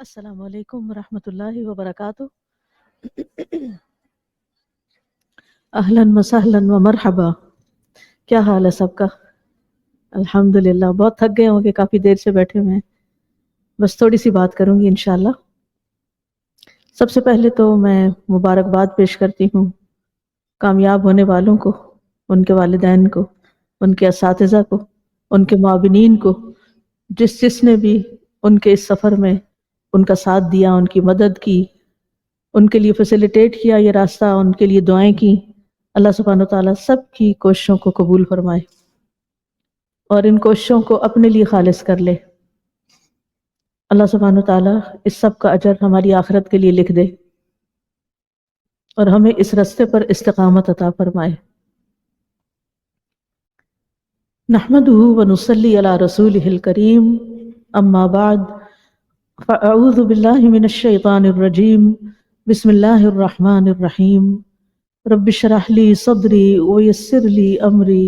السلام علیکم ورحمۃ اللہ وبرکاتہ۔ اہلاً وسہلاً ومرحبا۔ کیا حال ہے سب کا؟ الحمدللہ۔ بہت تھک گئے ہوں گے، کافی دیر سے بیٹھے ہوئے ہیں۔ بس تھوڑی سی بات کروں گی انشاءاللہ۔ سب سے پہلے تو میں مبارکباد پیش کرتی ہوں کامیاب ہونے والوں کو، ان کے والدین کو، ان کے اساتذہ کو، ان کے معاونین کو، جس نے بھی ان کے اس سفر میں ان کا ساتھ دیا، ان کی مدد کی، ان کے لیے فیسیلیٹیٹ کیا یہ راستہ، ان کے لیے دعائیں کی۔ اللہ سبحانہ وتعالیٰ سب کی کوششوں کو قبول فرمائے اور ان کوششوں کو اپنے لیے خالص کر لے۔ اللہ سبحانہ وتعالیٰ اس سب کا اجر ہماری آخرت کے لیے لکھ دے اور ہمیں اس راستے پر استقامت عطا فرمائے۔ نحمده ونصلی علی رسولہ الکریم، اما بعد، فاعوذ باللہ من الشیطان الرجیم، بسم اللہ الرحمن الرحیم۔ رب اشرح لی صدری ویسر لی امری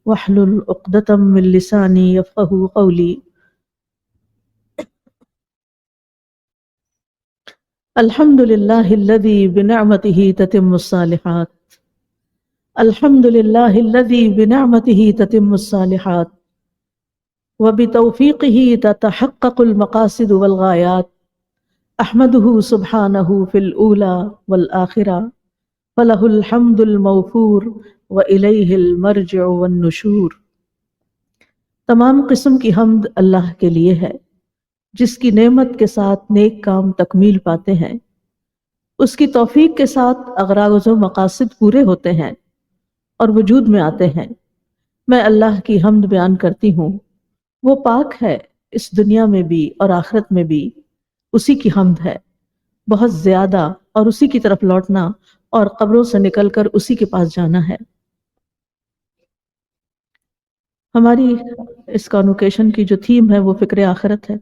واحلل عقدۃ من لسانی یفقہوا قولی۔ الحمد للہ الذی بنعمتہ تتم الصالحات، الحمد للہ الذی بنعمتہ تتم الصالحات وبتوفیقہ تتحقق المقاصد والغایات۔ احمدہ سبحانہ فی الاولی والآخرہ، فلہ الحمد الموفور وإلیہ المرجع والنشور۔ تمام قسم کی حمد اللہ کے لیے ہے، جس کی نعمت کے ساتھ نیک کام تکمیل پاتے ہیں، اس کی توفیق کے ساتھ اغراض و مقاصد پورے ہوتے ہیں اور وجود میں آتے ہیں۔ میں اللہ کی حمد بیان کرتی ہوں، وہ پاک ہے، اس دنیا میں بھی اور آخرت میں بھی اسی کی حمد ہے، بہت زیادہ، اور اسی کی طرف لوٹنا اور قبروں سے نکل کر اسی کے پاس جانا ہے۔ ہماری اس کانوکیشن کی جو تھیم ہے وہ فکر آخرت ہے۔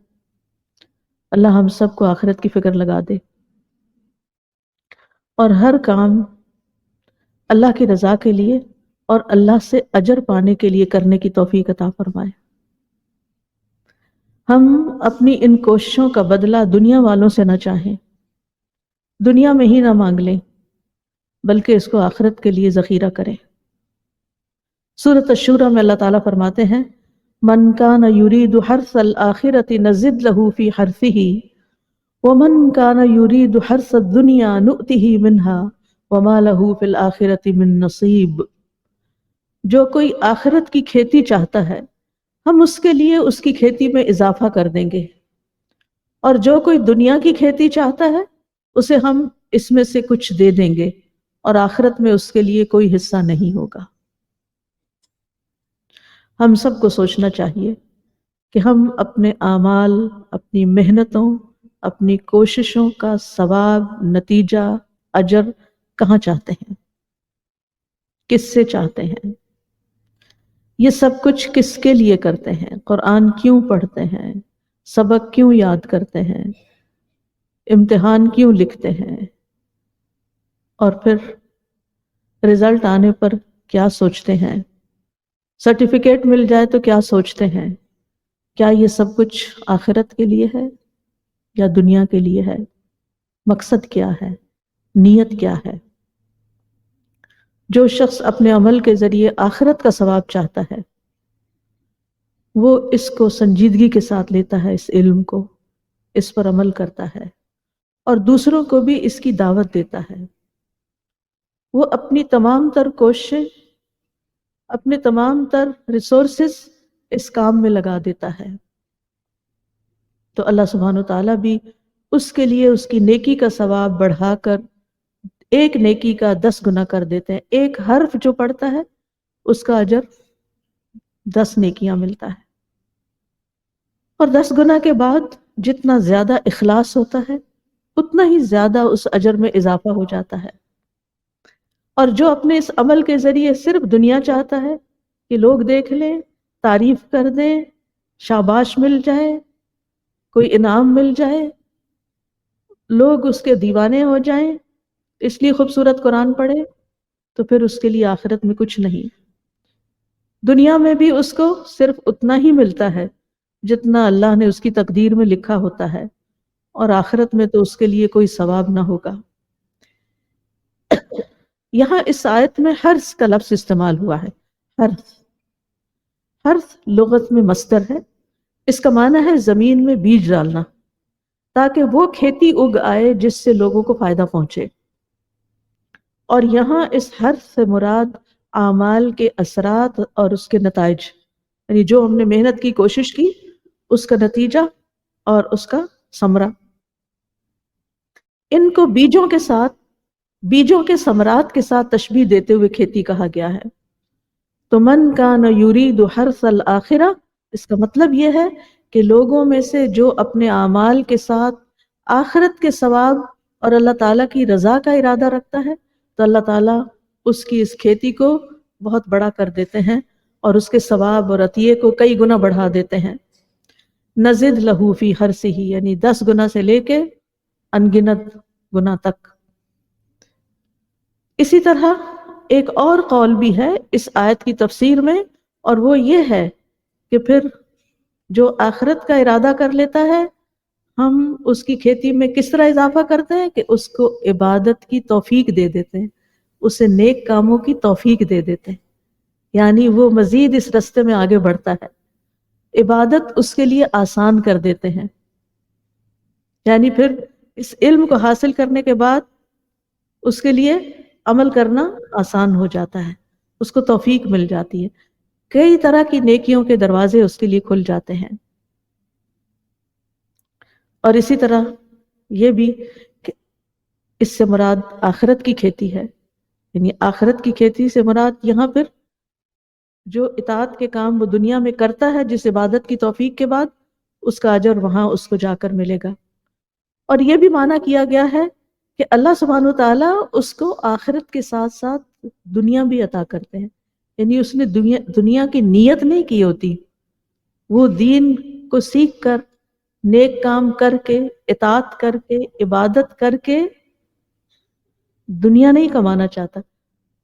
اللہ ہم سب کو آخرت کی فکر لگا دے اور ہر کام اللہ کی رضا کے لیے اور اللہ سے اجر پانے کے لیے کرنے کی توفیق عطا فرمائے۔ ہم اپنی ان کوششوں کا بدلہ دنیا والوں سے نہ چاہیں، دنیا میں ہی نہ مانگ لیں، بلکہ اس کو آخرت کے لیے ذخیرہ کریں۔ سورۃ الشورى میں اللہ تعالیٰ فرماتے ہیں، من کان یرید حرث الآخرۃ نزد لہ فی حرثہ ومن کان یرید حرث الدنیا نؤتہ منہا وما لہ فی الآخرۃ من نصیب۔ جو کوئی آخرت کی کھیتی چاہتا ہے، ہم اس کے لیے اس کی کھیتی میں اضافہ کر دیں گے، اور جو کوئی دنیا کی کھیتی چاہتا ہے اسے ہم اس میں سے کچھ دے دیں گے اور آخرت میں اس کے لیے کوئی حصہ نہیں ہوگا۔ ہم سب کو سوچنا چاہیے کہ ہم اپنے اعمال، اپنی محنتوں، اپنی کوششوں کا ثواب، نتیجہ، اجر کہاں چاہتے ہیں، کس سے چاہتے ہیں، یہ سب کچھ کس کے لیے کرتے ہیں، قرآن کیوں پڑھتے ہیں، سبق کیوں یاد کرتے ہیں، امتحان کیوں لکھتے ہیں، اور پھر رزلٹ آنے پر کیا سوچتے ہیں، سرٹیفکیٹ مل جائے تو کیا سوچتے ہیں۔ کیا یہ سب کچھ آخرت کے لیے ہے یا دنیا کے لیے ہے؟ مقصد کیا ہے، نیت کیا ہے؟ جو شخص اپنے عمل کے ذریعے آخرت کا ثواب چاہتا ہے، وہ اس کو سنجیدگی کے ساتھ لیتا ہے، اس علم کو، اس پر عمل کرتا ہے اور دوسروں کو بھی اس کی دعوت دیتا ہے۔ وہ اپنی تمام تر کوششیں، اپنے تمام تر ریسورسز اس کام میں لگا دیتا ہے، تو اللہ سبحانہ وتعالیٰ بھی اس کے لیے اس کی نیکی کا ثواب بڑھا کر ایک نیکی کا 10 گنا کر دیتے ہیں۔ ایک حرف جو پڑھتا ہے اس کا اجر 10 نیکیاں ملتا ہے، اور 10 گنا کے بعد جتنا زیادہ اخلاص ہوتا ہے اتنا ہی زیادہ اس اجر میں اضافہ ہو جاتا ہے۔ اور جو اپنے اس عمل کے ذریعے صرف دنیا چاہتا ہے کہ لوگ دیکھ لیں، تعریف کر دیں، شاباش مل جائے، کوئی انعام مل جائے، لوگ اس کے دیوانے ہو جائیں، اس لیے خوبصورت قرآن پڑھے، تو پھر اس کے لیے آخرت میں کچھ نہیں۔ دنیا میں بھی اس کو صرف اتنا ہی ملتا ہے جتنا اللہ نے اس کی تقدیر میں لکھا ہوتا ہے، اور آخرت میں تو اس کے لیے کوئی ثواب نہ ہوگا۔ یہاں اس آیت میں حرث کا لفظ استعمال ہوا ہے۔ حرث، حرث لغت میں مصدر ہے، اس کا معنی ہے زمین میں بیج ڈالنا تاکہ وہ کھیتی اگ آئے جس سے لوگوں کو فائدہ پہنچے۔ اور یہاں اس حرث سے مراد اعمال کے اثرات اور اس کے نتائج، یعنی جو ہم نے محنت کی، کوشش کی، اس کا نتیجہ اور اس کا ثمرہ، ان کو بیجوں کے ساتھ، بیجوں کے ثمرات کے ساتھ تشبیہ دیتے ہوئے کھیتی کہا گیا ہے۔ تو من کان یرید حرث الآخرہ، اس کا مطلب یہ ہے کہ لوگوں میں سے جو اپنے اعمال کے ساتھ آخرت کے ثواب اور اللہ تعالیٰ کی رضا کا ارادہ رکھتا ہے تو اللہ تعالیٰ اس کی اس کھیتی کو بہت بڑا کر دیتے ہیں اور اس کے ثواب اور عطیے کو کئی گنا بڑھا دیتے ہیں۔ نزد لہو فی حرثہ، یعنی 10 گنا سے لے کے انگنت گنا تک۔ اسی طرح ایک اور قول بھی ہے اس آیت کی تفسیر میں، اور وہ یہ ہے کہ پھر جو آخرت کا ارادہ کر لیتا ہے، ہم اس کی کھیتی میں کس طرح اضافہ کرتے ہیں کہ اس کو عبادت کی توفیق دے دیتے ہیں، اسے نیک کاموں کی توفیق دے دیتے ہیں، یعنی وہ مزید اس رستے میں آگے بڑھتا ہے، عبادت اس کے لیے آسان کر دیتے ہیں۔ یعنی پھر اس علم کو حاصل کرنے کے بعد اس کے لیے عمل کرنا آسان ہو جاتا ہے، اس کو توفیق مل جاتی ہے، کئی طرح کی نیکیوں کے دروازے اس کے لیے کھل جاتے ہیں۔ اور اسی طرح یہ بھی کہ اس سے مراد آخرت کی کھیتی ہے، یعنی آخرت کی کھیتی سے مراد یہاں پھر جو اطاعت کے کام وہ دنیا میں کرتا ہے جس عبادت کی توفیق کے بعد، اس کا اجر وہاں اس کو جا کر ملے گا۔ اور یہ بھی معنی کیا گیا ہے کہ اللہ سبحانہ وتعالیٰ اس کو آخرت کے ساتھ ساتھ دنیا بھی عطا کرتے ہیں، یعنی اس نے دنیا کی نیت نہیں کی ہوتی، وہ دین کو سیکھ کر، نیک کام کر کے، اطاعت کر کے، عبادت کر کے دنیا نہیں کمانا چاہتا،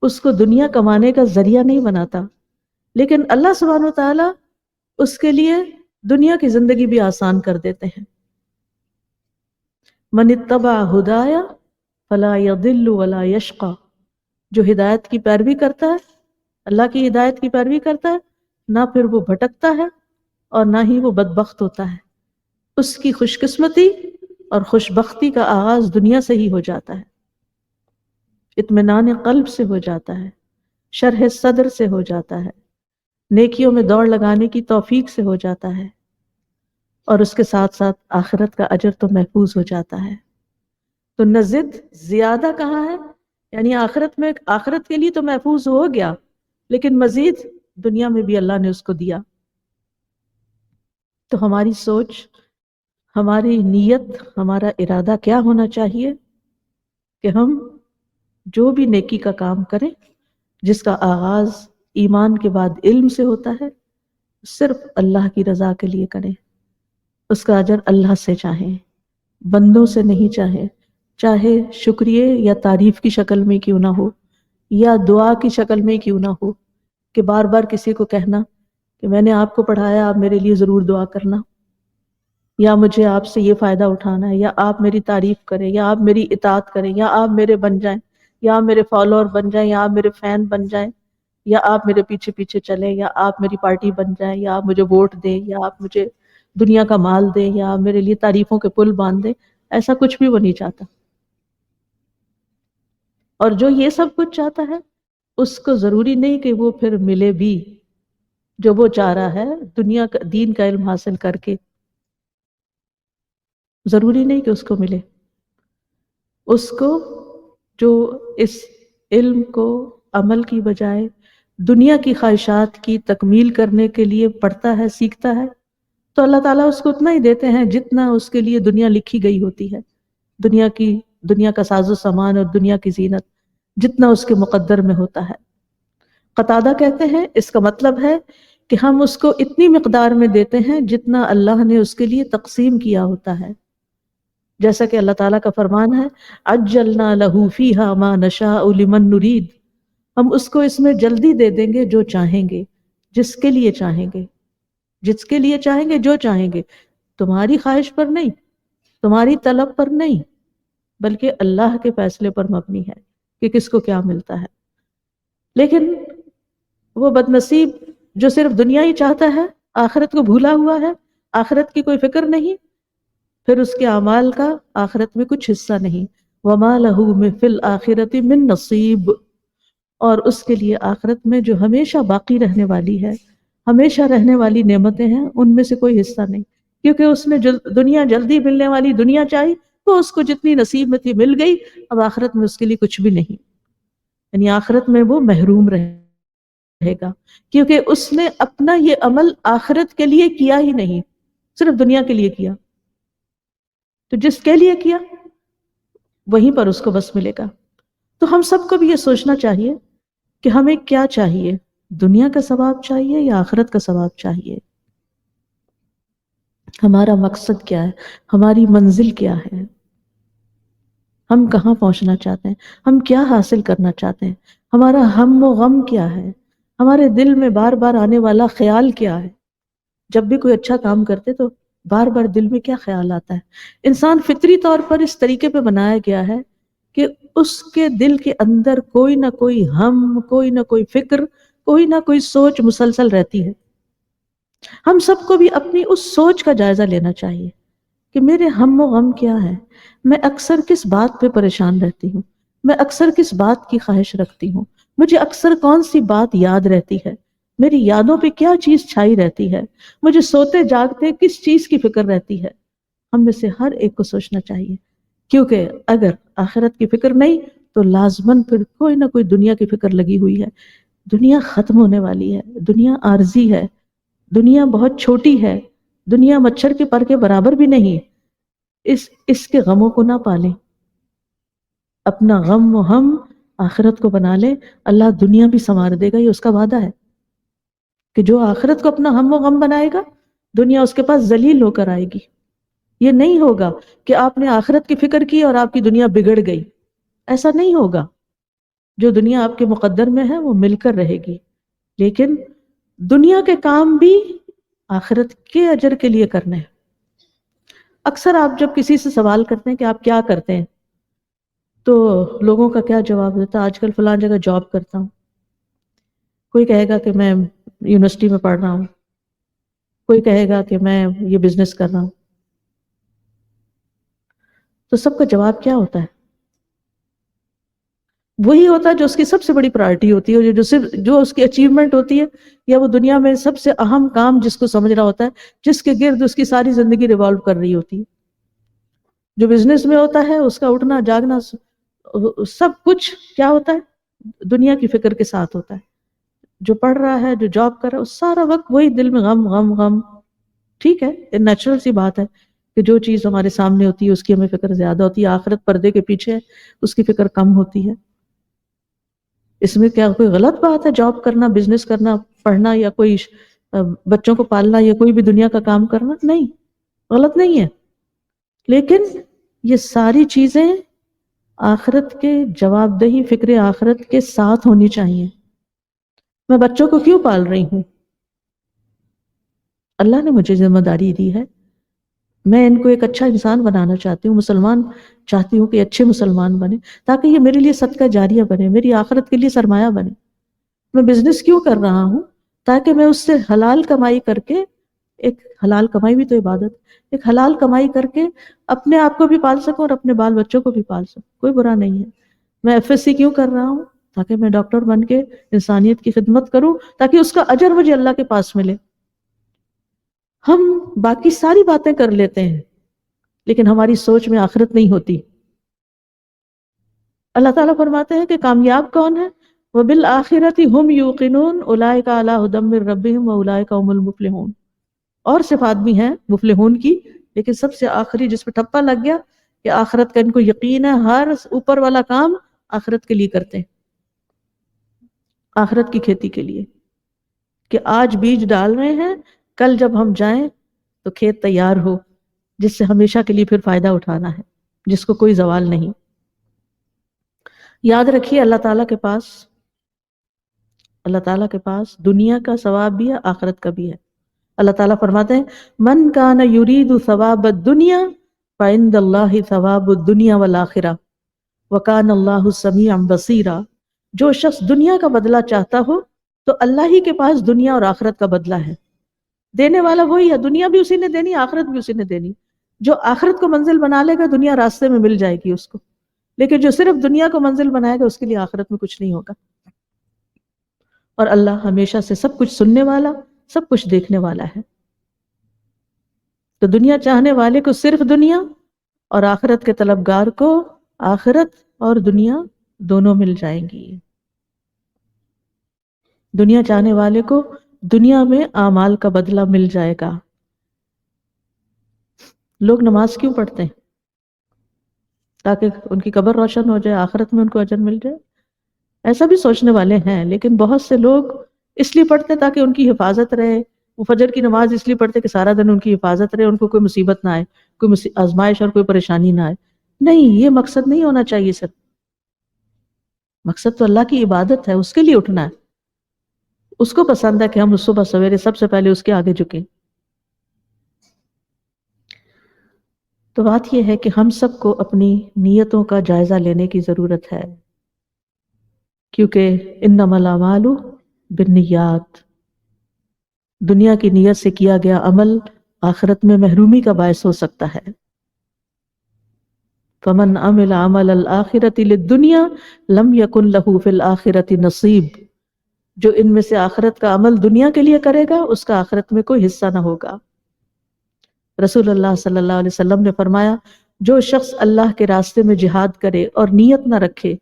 اس کو دنیا کمانے کا ذریعہ نہیں بناتا، لیکن اللہ سبحانہ وتعالیٰ اس کے لیے دنیا کی زندگی بھی آسان کر دیتے ہیں۔ من اتبع ہدایا فلا یضل ولا یشقى، جو ہدایت کی پیروی کرتا ہے، اللہ کی ہدایت کی پیروی کرتا ہے، نہ پھر وہ بھٹکتا ہے اور نہ ہی وہ بدبخت ہوتا ہے۔ اس کی خوش قسمتی اور خوش بختی کا آغاز دنیا سے ہی ہو جاتا ہے، اطمینان قلب سے ہو جاتا ہے، شرح صدر سے ہو جاتا ہے، نیکیوں میں دوڑ لگانے کی توفیق سے ہو جاتا ہے، اور اس کے ساتھ ساتھ آخرت کا اجر تو محفوظ ہو جاتا ہے۔ تو نزد زیادہ کہاں ہے، یعنی آخرت میں، آخرت کے لیے تو محفوظ ہو گیا، لیکن مزید دنیا میں بھی اللہ نے اس کو دیا۔ تو ہماری سوچ، ہماری نیت، ہمارا ارادہ کیا ہونا چاہیے کہ ہم جو بھی نیکی کا کام کریں جس کا آغاز ایمان کے بعد علم سے ہوتا ہے، صرف اللہ کی رضا کے لیے کریں، اس کا اجر اللہ سے چاہیں، بندوں سے نہیں چاہیں، چاہے شکریہ یا تعریف کی شکل میں کیوں نہ ہو، یا دعا کی شکل میں کیوں نہ ہو، کہ بار بار کسی کو کہنا کہ میں نے آپ کو پڑھایا، آپ میرے لیے ضرور دعا کرنا، یا مجھے آپ سے یہ فائدہ اٹھانا ہے، یا آپ میری تعریف کریں، یا آپ میری اطاعت کریں، یا آپ میرے بن جائیں، یا آپ میرے فالوور بن جائیں، یا آپ میرے فین بن جائیں، یا آپ میرے پیچھے پیچھے چلیں، یا آپ میری پارٹی بن جائیں، یا آپ مجھے ووٹ دیں، یا آپ مجھے دنیا کا مال دیں، یا آپ میرے لیے تعریفوں کے پل باندھ دیں۔ ایسا کچھ بھی وہ نہیں چاہتا، اور جو یہ سب کچھ چاہتا ہے اس کو ضروری نہیں کہ وہ پھر ملے بھی جو وہ چاہ رہا ہے، دنیا کا، دین کا علم حاصل کر کے ضروری نہیں کہ اس کو ملے۔ اس کو جو اس علم کو عمل کی بجائے دنیا کی خواہشات کی تکمیل کرنے کے لیے پڑھتا ہے، سیکھتا ہے، تو اللہ تعالیٰ اس کو اتنا ہی دیتے ہیں جتنا اس کے لیے دنیا لکھی گئی ہوتی ہے، دنیا کا ساز و سامان اور دنیا کی زینت جتنا اس کے مقدر میں ہوتا ہے۔ قتادہ کہتے ہیں اس کا مطلب ہے کہ ہم اس کو اتنی مقدار میں دیتے ہیں جتنا اللہ نے اس کے لیے تقسیم کیا ہوتا ہے، جیسا کہ اللہ تعالیٰ کا فرمان ہے عجلنا لہ فیہا ما نشاء لمن نرید، ہم اس کو اس میں جلدی دے دیں گے جو چاہیں گے، جس کے لیے چاہیں گے، جس کے لیے چاہیں گے، جو چاہیں گے، تمہاری خواہش پر نہیں، تمہاری طلب پر نہیں بلکہ اللہ کے فیصلے پر مبنی ہے کہ کس کو کیا ملتا ہے. لیکن وہ بد نصیب جو صرف دنیا ہی چاہتا ہے، آخرت کو بھولا ہوا ہے، آخرت کی کوئی فکر نہیں، پھر اس کے اعمال کا آخرت میں کچھ حصہ نہیں. وَمَا لَهُ فِي الْآخِرَةِ مِن نصیب، اور اس کے لیے آخرت میں جو ہمیشہ باقی رہنے والی ہے، ہمیشہ رہنے والی نعمتیں ہیں، ان میں سے کوئی حصہ نہیں. کیونکہ اس نے دنیا جلدی ملنے والی دنیا چاہی، وہ اس کو جتنی نصیب میں تھی مل گئی، اب آخرت میں اس کے لیے کچھ بھی نہیں. یعنی آخرت میں وہ محروم رہے گا، کیونکہ اس نے اپنا یہ عمل آخرت کے لیے کیا ہی نہیں، صرف دنیا کے لیے کیا. تو جس کے لیے کیا وہیں پر اس کو بس ملے گا. تو ہم سب کو بھی یہ سوچنا چاہیے کہ ہمیں کیا چاہیے، دنیا کا ثواب چاہیے یا آخرت کا ثواب چاہیے. ہمارا مقصد کیا ہے، ہماری منزل کیا ہے، ہم کہاں پہنچنا چاہتے ہیں، ہم کیا حاصل کرنا چاہتے ہیں، ہمارا ہم و غم کیا ہے، ہمارے دل میں بار بار آنے والا خیال کیا ہے. جب بھی کوئی اچھا کام کرتے تو بار بار دل میں کیا خیال آتا ہے. انسان فطری طور پر اس طریقے پہ بنایا گیا ہے کہ اس کے دل کے اندر کوئی نہ کوئی ہم، کوئی نہ کوئی فکر، کوئی نہ کوئی سوچ مسلسل رہتی ہے. ہم سب کو بھی اپنی اس سوچ کا جائزہ لینا چاہیے کہ میرے ہم و غم کیا ہے، میں اکثر کس بات پہ پریشان رہتی ہوں، میں اکثر کس بات کی خواہش رکھتی ہوں، مجھے اکثر کون سی بات یاد رہتی ہے، میری یادوں پہ کیا چیز چھائی رہتی ہے، مجھے سوتے جاگتے کس چیز کی فکر رہتی ہے. ہم میں سے ہر ایک کو سوچنا چاہیے، کیونکہ اگر آخرت کی فکر نہیں تو لازماً پھر کوئی نہ کوئی دنیا کی فکر لگی ہوئی ہے. دنیا ختم ہونے والی ہے، دنیا عارضی ہے، دنیا بہت چھوٹی ہے، دنیا مچھر کے پر کے برابر بھی نہیں. اس کے غموں کو نہ پالیں، اپنا غم و ہم آخرت کو بنا لیں. اللہ دنیا بھی سنوار دے گا، یہ اس کا وعدہ ہے کہ جو آخرت کو اپنا ہم و غم بنائے گا، دنیا اس کے پاس ذلیل ہو کر آئے گی. یہ نہیں ہوگا کہ آپ نے آخرت کی فکر کی اور آپ کی دنیا بگڑ گئی، ایسا نہیں ہوگا. جو دنیا آپ کے مقدر میں ہے وہ مل کر رہے گی، لیکن دنیا کے کام بھی آخرت کے اجر کے لیے کرنے ہیں. اکثر آپ جب کسی سے سوال کرتے ہیں کہ آپ کیا کرتے ہیں تو لوگوں کا کیا جواب دیتا ہے، آج کل فلاں جگہ جاب کرتا ہوں. کوئی کہے گا کہ میں یونیورسٹی میں پڑھ رہا ہوں، کوئی کہے گا کہ میں یہ بزنس کر رہا ہوں. تو سب کا جواب کیا ہوتا ہے؟ وہی ہوتا ہے جو اس کی سب سے بڑی پرائرٹی ہوتی ہے، جو اس کی اچیومنٹ ہوتی ہے، یا وہ دنیا میں سب سے اہم کام جس کو سمجھ رہا ہوتا ہے، جس کے گرد اس کی ساری زندگی ریوالو کر رہی ہوتی ہے. جو بزنس میں ہوتا ہے اس کا اٹھنا جاگنا سب کچھ کیا ہوتا ہے، دنیا کی فکر کے ساتھ ہوتا ہے. جو پڑھ رہا ہے، جو جاب کر رہا ہے، اس سارا وقت وہی دل میں غم غم غم. ٹھیک ہے، یہ نیچرل سی بات ہے کہ جو چیز ہمارے سامنے ہوتی ہے اس کی ہمیں فکر زیادہ ہوتی ہے، آخرت پردے کے پیچھے اس کی فکر کم ہوتی ہے. اس میں کیا کوئی غلط بات ہے جاب کرنا، بزنس کرنا، پڑھنا، یا کوئی بچوں کو پالنا، یا کوئی بھی دنیا کا کام کرنا؟ نہیں، غلط نہیں ہے. لیکن یہ ساری چیزیں آخرت کے جواب دہی فکر آخرت کے ساتھ ہونی چاہیے. میں بچوں کو کیوں پال رہی ہوں؟ اللہ نے مجھے ذمہ داری دی ہے، میں ان کو ایک اچھا انسان بنانا چاہتی ہوں، مسلمان چاہتی ہوں کہ اچھے مسلمان بنے، تاکہ یہ میرے لیے صدقہ جاریہ بنے، میری آخرت کے لیے سرمایہ بنے. میں بزنس کیوں کر رہا ہوں؟ تاکہ میں اس سے حلال کمائی کر کے، ایک حلال کمائی بھی تو عبادت، ایک حلال کمائی کر کے اپنے آپ کو بھی پال سکوں اور اپنے بال بچوں کو بھی پال سکوں. کوئی برا نہیں ہے. میں FSC کیوں کر رہا ہوں؟ تاکہ میں ڈاکٹر بن کے انسانیت کی خدمت کروں، تاکہ اس کا اجر مجھے اللہ کے پاس ملے. ہم باقی ساری باتیں کر لیتے ہیں لیکن ہماری سوچ میں آخرت نہیں ہوتی. اللہ تعالیٰ فرماتے ہیں کہ کامیاب کون ہے؟ وَبِالْآخِرَةِ هُمْ يُوقِنُونَ أُولَٰئِكَ عَلَىٰ هُدًى مِّن رَّبِّهِمْ وَأُولَٰئِكَ هُمُ الْمُفْلِحُونَ. اور صفات بھی ہیں مفلحون کی، لیکن سب سے آخری جس پہ ٹھپا لگ گیا کہ آخرت کا ان کو یقین ہے، ہر اوپر والا کام آخرت کے لیے کرتے ہیں، آخرت کی کھیتی کے لیے، کہ آج بیج ڈال رہے ہیں، کل جب ہم جائیں تو کھیت تیار ہو، جس سے ہمیشہ کے لیے پھر فائدہ اٹھانا ہے، جس کو کوئی زوال نہیں. یاد رکھیے اللہ تعالیٰ کے پاس دنیا کا ثواب بھی ہے، آخرت کا بھی ہے. اللہ تعالیٰ فرماتے ہیں من کان یرید ثواب الدنیا فَعِندَ اللَّهِ ثَوَابُ الدُّنْيَا وَالْآخِرَةِ وَكَانَ اللَّهُ سَمِيعًا بَصِيرًا۔ جو شخص دنیا کا بدلہ چاہتا ہو تو اللہ ہی کے پاس دنیا اور آخرت کا بدلہ ہے، دینے والا وہی ہے، دنیا بھی اسی نے دینی، آخرت بھی اسی نے دینی۔ جو آخرت کو منزل بنا لے گا دنیا راستے میں مل جائے گی اس کو، لیکن جو صرف دنیا کو منزل بنائے گا اس کے لیے آخرت میں کچھ نہیں ہوگا۔ اور اللہ ہمیشہ سے سب کچھ سننے والا، سب کچھ دیکھنے والا ہے۔ تو دنیا چاہنے والے کو صرف دنیا، اور آخرت کے طلبگار کو آخرت اور دنیا دونوں مل جائیں گی۔ دنیا چاہنے والے کو دنیا میں اعمال کا بدلہ مل جائے گا۔ لوگ نماز کیوں پڑھتے ہیں؟ تاکہ ان کی قبر روشن ہو جائے، آخرت میں ان کو اجر مل جائے۔ ایسا بھی سوچنے والے ہیں، لیکن بہت سے لوگ اس لیے پڑھتے ہیں تاکہ ان کی حفاظت رہے۔ وہ فجر کی نماز اس لیے پڑھتے کہ سارا دن ان کی حفاظت رہے، ان کو کوئی مصیبت نہ آئے، کوئی آزمائش اور کوئی پریشانی نہ آئے۔ نہیں، یہ مقصد نہیں ہونا چاہیے سر۔ مقصد تو اللہ کی عبادت ہے، اس کے لیے اٹھنا ہے۔ اس کو پسند ہے کہ ہم صبح سویرے سب سے پہلے اس کے آگے جھکیں۔ تو بات یہ ہے کہ ہم سب کو اپنی نیتوں کا جائزہ لینے کی ضرورت ہے، کیونکہ انما الاعمال بالنیات، دنیا کی نیت سے کیا گیا عمل آخرت میں محرومی کا باعث ہو سکتا ہے۔ فمن عمل عمل الآخرۃ للدنیا لم یکن لہ فی الآخرۃ نصیب، جو ان میں سے آخرت کا عمل دنیا کے لیے کرے گا اس کا آخرت میں کوئی حصہ نہ ہوگا۔ رسول اللہ صلی اللہ علیہ وسلم نے فرمایا، جو شخص اللہ کے راستے میں جہاد کرے اور نیت نہ رکھے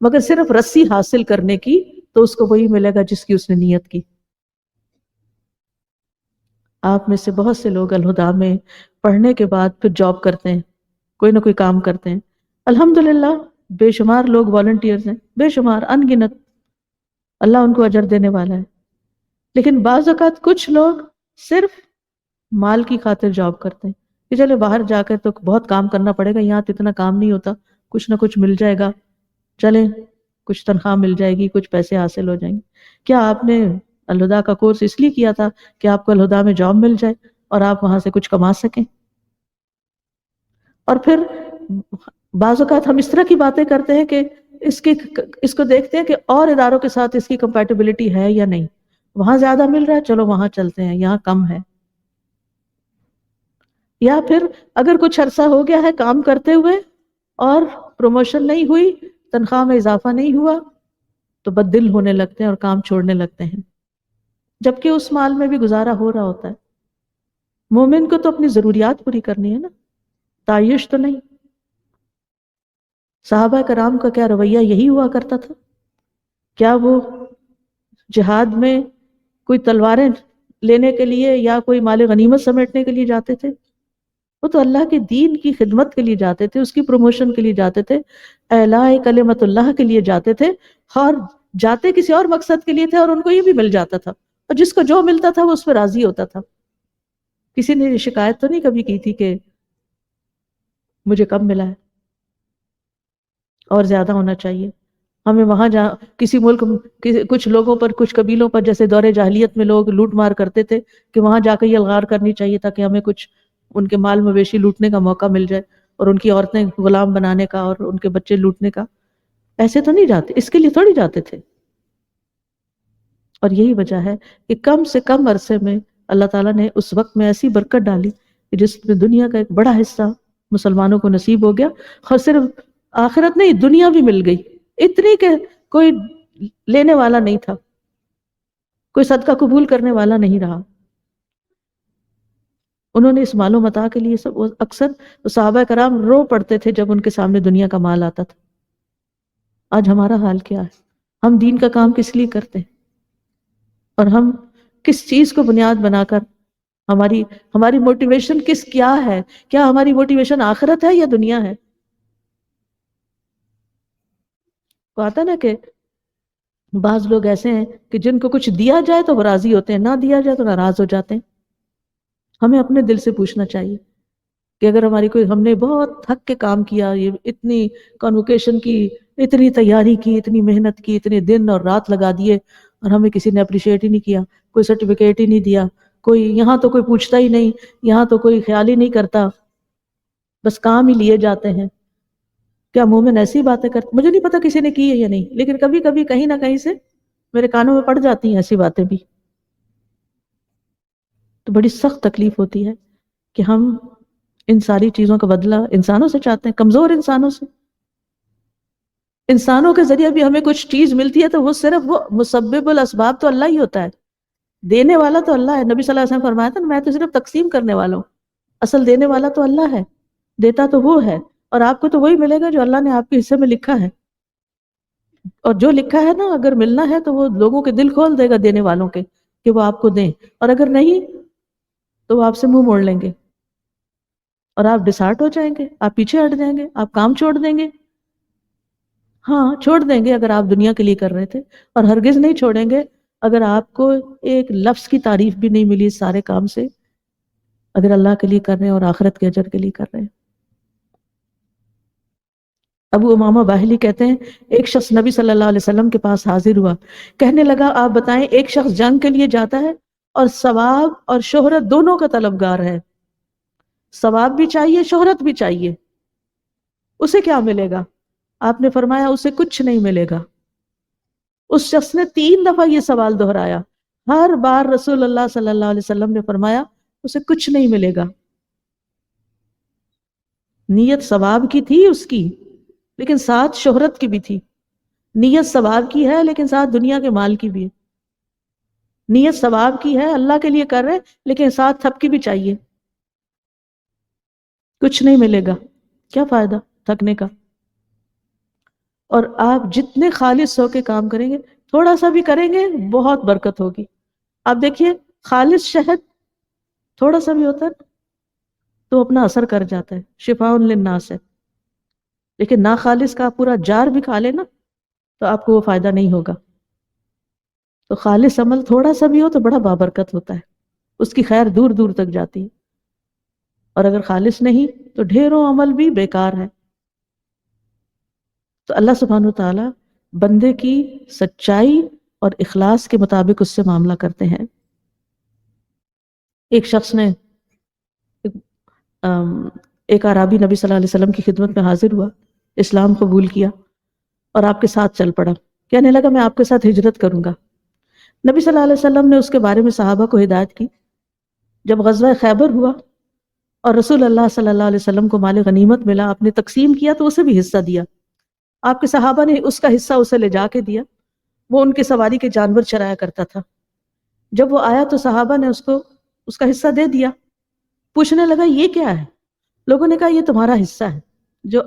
مگر صرف رسی حاصل کرنے کی، تو اس کو وہی ملے گا جس کی اس نے نیت کی۔ آپ میں سے بہت سے لوگ الہدیٰ میں پڑھنے کے بعد پھر جاب کرتے ہیں، کوئی نہ کوئی کام کرتے ہیں۔ الحمدللہ بے شمار لوگ والنٹیئرز ہیں، بے شمار، ان گنت، اللہ ان کو اجر دینے والا ہے۔ لیکن بعض اوقات کچھ لوگ صرف مال کی خاطر جاب کرتے ہیں کہ چلے باہر جا کر تو بہت کام کرنا پڑے گا، یہاں تو اتنا کام نہیں ہوتا، کچھ نہ کچھ مل جائے گا، چلیں کچھ تنخواہ مل جائے گی، کچھ پیسے حاصل ہو جائیں گے۔ کیا آپ نے الہدیٰ کا کورس اس لیے کیا تھا کہ آپ کو الہدیٰ میں جاب مل جائے اور آپ وہاں سے کچھ کما سکیں؟ اور پھر بعض اوقات ہم اس طرح کی باتیں کرتے ہیں کہ اس کو دیکھتے ہیں کہ اور اداروں کے ساتھ اس کی کمپیٹیبلٹی ہے یا نہیں، وہاں زیادہ مل رہا ہے چلو وہاں چلتے ہیں، یہاں کم ہے۔ یا پھر اگر کچھ عرصہ ہو گیا ہے کام کرتے ہوئے اور پروموشن نہیں ہوئی، تنخواہ میں اضافہ نہیں ہوا، تو بد دل ہونے لگتے ہیں اور کام چھوڑنے لگتے ہیں، جبکہ اس مال میں بھی گزارا ہو رہا ہوتا ہے۔ مومن کو تو اپنی ضروریات پوری کرنی ہے نا، تعیش تو نہیں۔ صحابہ کرام کا کیا رویہ یہی ہوا کرتا تھا؟ کیا وہ جہاد میں کوئی تلواریں لینے کے لیے یا کوئی مال غنیمت سمیٹنے کے لیے جاتے تھے؟ وہ تو اللہ کے دین کی خدمت کے لیے جاتے تھے، اس کی پروموشن کے لیے جاتے تھے، اعلاء کلمت اللہ کے لیے جاتے تھے، اور جاتے کسی اور مقصد کے لیے تھے، اور ان کو یہ بھی مل جاتا تھا، اور جس کو جو ملتا تھا وہ اس پہ راضی ہوتا تھا۔ کسی نے شکایت تو نہیں کبھی کی تھی کہ مجھے کم ملا ہے اور زیادہ ہونا چاہیے؟ ہمیں وہاں کسی ملک کچھ لوگوں پر، کچھ قبیلوں پر، جیسے دور جاہلیت میں لوگ لوٹ مار کرتے تھے، کہ وہاں جا کے یہ الغار کرنی چاہیے تاکہ ہمیں کچھ ان کے مال مویشی لوٹنے کا موقع مل جائے، اور ان کی عورتیں غلام بنانے کا اور ان کے بچے لوٹنے کا۔ ایسے تو نہیں جاتے، اس کے لیے تھوڑی جاتے تھے۔ اور یہی وجہ ہے کہ کم سے کم عرصے میں اللہ تعالیٰ نے اس وقت میں ایسی برکت ڈالی کہ جس میں دنیا کا ایک بڑا حصہ مسلمانوں کو نصیب ہو گیا، اور صرف آخرت نہیں دنیا بھی مل گئی، اتنی کہ کوئی لینے والا نہیں تھا، کوئی صدقہ قبول کرنے والا نہیں رہا۔ انہوں نے اس مال و متاع کے لیے اکثر صحابہ کرام رو پڑتے تھے جب ان کے سامنے دنیا کا مال آتا تھا۔ آج ہمارا حال کیا ہے؟ ہم دین کا کام کس لیے کرتے ہیں؟ اور ہم کس چیز کو بنیاد بنا کر ہماری موٹیویشن کیا ہے؟ کیا ہماری موٹیویشن آخرت ہے یا دنیا ہے؟ وہ آتا نا کہ بعض لوگ ایسے ہیں کہ جن کو کچھ دیا جائے تو وہ راضی ہوتے ہیں، نہ دیا جائے تو ناراض ہو جاتے ہیں۔ ہمیں اپنے دل سے پوچھنا چاہیے کہ اگر ہم نے بہت تھک کے کام کیا، یہ اتنی کانوکیشن کی، اتنی تیاری کی، اتنی محنت کی، اتنے دن اور رات لگا دیے، اور ہمیں کسی نے اپریشیٹ ہی نہیں کیا، کوئی سرٹیفکیٹ ہی نہیں دیا، یہاں تو کوئی پوچھتا ہی نہیں، یہاں تو کوئی خیال ہی نہیں کرتا، بس کام ہی لیے جاتے ہیں. کیا مومن ایسی باتیں کرتے؟ مجھے نہیں پتا کسی نے کی ہے یا نہیں، لیکن کبھی کبھی کہیں نہ کہیں سے میرے کانوں میں پڑ جاتی ہیں ایسی باتیں بھی. تو بڑی سخت تکلیف ہوتی ہے کہ ہم ان ساری چیزوں کا بدلہ انسانوں سے چاہتے ہیں، کمزور انسانوں سے. انسانوں کے ذریعے بھی ہمیں کچھ چیز ملتی ہے تو وہ صرف وہ مسبب الاسباب تو اللہ ہی ہوتا ہے، دینے والا تو اللہ ہے. نبی صلی اللہ علیہ وسلم فرمایا تھا میں تو صرف تقسیم کرنے والا ہوں، اصل دینے والا تو اللہ ہے، دیتا تو وہ ہے، اور آپ کو تو وہی ملے گا جو اللہ نے آپ کے حصے میں لکھا ہے. اور جو لکھا ہے نا، اگر ملنا ہے تو وہ لوگوں کے دل کھول دے گا دینے والوں کے کہ وہ آپ کو دیں، اور اگر نہیں تو وہ آپ سے منہ موڑ لیں گے اور آپ ڈسہارٹ ہو جائیں گے، آپ پیچھے ہٹ جائیں گے، آپ کام چھوڑ دیں گے. ہاں چھوڑ دیں گے اگر آپ دنیا کے لیے کر رہے تھے، اور ہرگز نہیں چھوڑیں گے اگر آپ کو ایک لفظ کی تعریف بھی نہیں ملی اس سارے کام سے، اگر اللہ کے لیے کر رہے ہیں اور آخرت کے اجر کے لیے کر رہے ہیں. ابو امامہ باہلی کہتے ہیں ایک شخص نبی صلی اللہ علیہ وسلم کے پاس حاضر ہوا، کہنے لگا آپ بتائیں ایک شخص جنگ کے لیے جاتا ہے اور ثواب اور شہرت دونوں کا طلبگار ہے، ثواب بھی چاہیے شہرت بھی چاہیے، اسے کیا ملے گا؟ آپ نے فرمایا اسے کچھ نہیں ملے گا. اس شخص نے 3 دفعہ یہ سوال دہرایا، ہر بار رسول اللہ صلی اللہ علیہ وسلم نے فرمایا اسے کچھ نہیں ملے گا. نیت ثواب کی تھی اس کی، لیکن ساتھ شہرت کی بھی تھی. نیت ثواب کی ہے لیکن ساتھ دنیا کے مال کی بھی ہے. نیت ثواب کی ہے، اللہ کے لیے کر رہے، لیکن ساتھ تھپ کی بھی چاہیے. کچھ نہیں ملے گا، کیا فائدہ تھکنے کا؟ اور آپ جتنے خالص ہو کے کام کریں گے، تھوڑا سا بھی کریں گے بہت برکت ہوگی. آپ دیکھیے خالص شہد تھوڑا سا بھی ہوتا ہے تو اپنا اثر کر جاتا ہے، شفاء للناس ہے، لیکن ناخالص کا پورا جار بھی کھا لے نا تو آپ کو وہ فائدہ نہیں ہوگا. تو خالص عمل تھوڑا سا بھی ہو تو بڑا بابرکت ہوتا ہے، اس کی خیر دور دور تک جاتی ہے. اور اگر خالص نہیں تو ڈھیروں عمل بھی بیکار ہے. تو اللہ سبحانہ وتعالی بندے کی سچائی اور اخلاص کے مطابق اس سے معاملہ کرتے ہیں. ایک شخص نے ایک اعرابی نبی صلی اللہ علیہ وسلم کی خدمت میں حاضر ہوا، اسلام قبول کیا اور آپ کے ساتھ چل پڑا، کہنے لگا میں آپ کے ساتھ ہجرت کروں گا. نبی صلی اللہ علیہ وسلم نے اس کے بارے میں صحابہ کو ہدایت کی. جب غزوہ خیبر ہوا اور رسول اللہ صلی اللہ علیہ وسلم کو مال غنیمت ملا، آپ نے تقسیم کیا تو اسے بھی حصہ دیا. آپ کے صحابہ نے اس کا حصہ اسے لے جا کے دیا، وہ ان کے سواری کے جانور چرایا کرتا تھا. جب وہ آیا تو صحابہ نے اس کو اس کا حصہ دے دیا. پوچھنے لگا یہ کیا ہے؟ لوگوں نے کہا یہ تمہارا حصہ ہے جو